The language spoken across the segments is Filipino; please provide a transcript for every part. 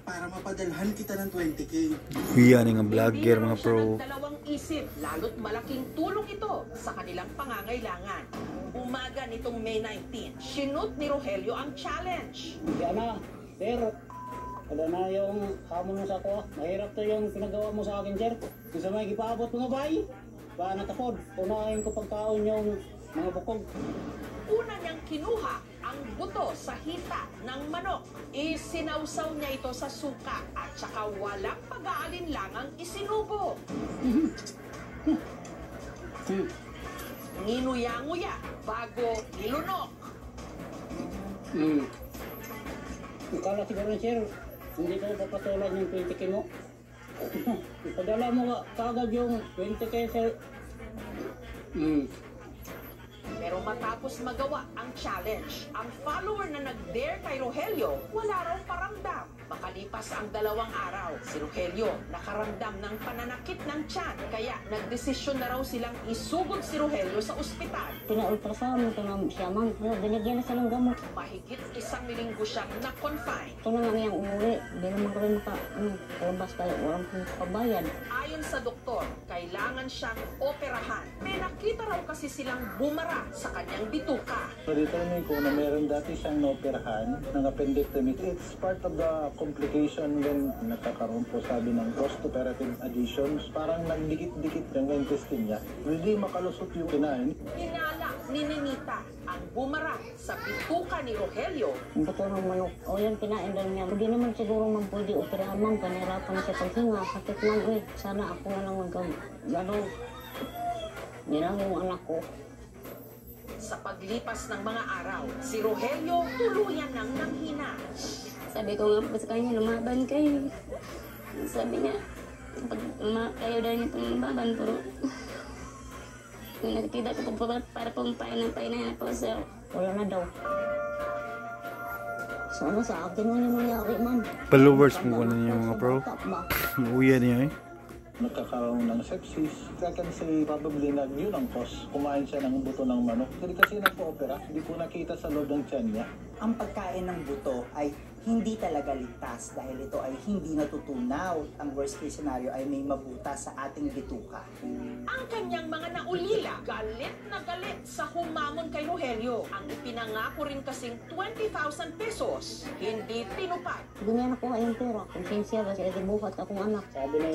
para mapadalhan kita ng 20K. Yan nga vlogger mga pro. Dalawang isip, lalo't malaking tulong ito sa kanilang pangangailangan. Umaga nitong May 19, sinut ni Rogelio ang challenge. Yan na, sir. Wala na yung hamon mo sa ako. Mahirap to yung pinagawa mo sa akin, sir. Kung sa may ipaabot mga bay, ba natapod. Unahin ko pagkaon yung mga bukog. Una niyang kinuha ang buto sa hita ng manok. Isinawsaw niya ito sa suka at saka walang pag-aalinlangang isinubo. Nginuya-nguya bago nilunok. Akala siguro, sir, hindi ko papatulan yung 20K mo. Ipadala mo kagad yung 20K, sir. Pero matapos magawa ang challenge, ang follower na nag-dare kay Rogelio, wala raw paramdam. Makalipas ang 2 araw, si Rogelio nakaramdam ng pananakit ng tiyan. Kaya nagdesisyon na raw silang isugod si Rogelio sa ospital. Pina-ultrasound ito na siya, ma'am. Binigyan na siya ng gamot. Mahigit 1 linggo siyang na-confine. Ito na nga niyang umuwi. Hindi naman kami makalabas kaya walang pabayad. Ayon sa doktor, kailangan siyang operahan. May nakita raw kasi silang bumara sa kanyang bituka. Na-determine ko na meron dati siyang naoperahan ng appendectomy. It's part of the complication when nagkakaroon po sabi ng post-operative adhesions. Parang nagdikit-dikit yung intestine niya. Hindi makalusot yung kinain. Hinala ni Ninita ang bumara sa bituka ni Rogelio. Ang buto ng manok. O yan, kinain daw niya. Hindi naman siguro man pwede operahan, ma'am. Panirapan na siya paghinga. Sakit lang, eh. Sana ako na lang gano'n. Hindi lang yung anak ko. Sa paglipas ng mga araw, si Rogelio tuluyan ng nanghina. Sabi ko nga po sa kanya, lumaban kayo. Sabi niya, kayo daw niya lumaban, pero nakikita ko po para pong paina po, sir. Wala na daw. Sana sa akin nga naman nangyari, ma'am. Followers mo na niya mga pro. Uya niya eh. Nagkakaroon ng sepsis. I can say probably na yun ang cause. Kumain siya ng buto ng manok. Hindi kasi nagpo-opera, hindi ko nakita sa loob ng tiyan niya. Ang pagkain ng buto ay hindi talaga ligtas dahil ito ay hindi natutunaw. Ang worst case scenario ay may mabuta sa ating bituka. Ang kanyang mga naulila, galit na galit sa humamon kay Rogelio. Ang ipinangako rin kasing 20,000 pesos, hindi tinupad. Hindi niya nakuha yung pera. Konsensya ba siya, buhat akong anak. Sabi na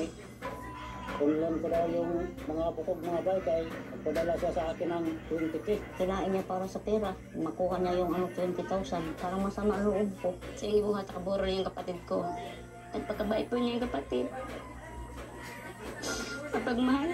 kung ko daw yung mga bukog mga bay, kaya nagpadala siya sa akin ng 20K. Kinain niya para sa pera. Makuha niya yung 20,000. Parang masama ang loob ko. Sige, buhat nakaburo yung kapatid ko. At pagkabait po niya yung kapatid. Kapag mahal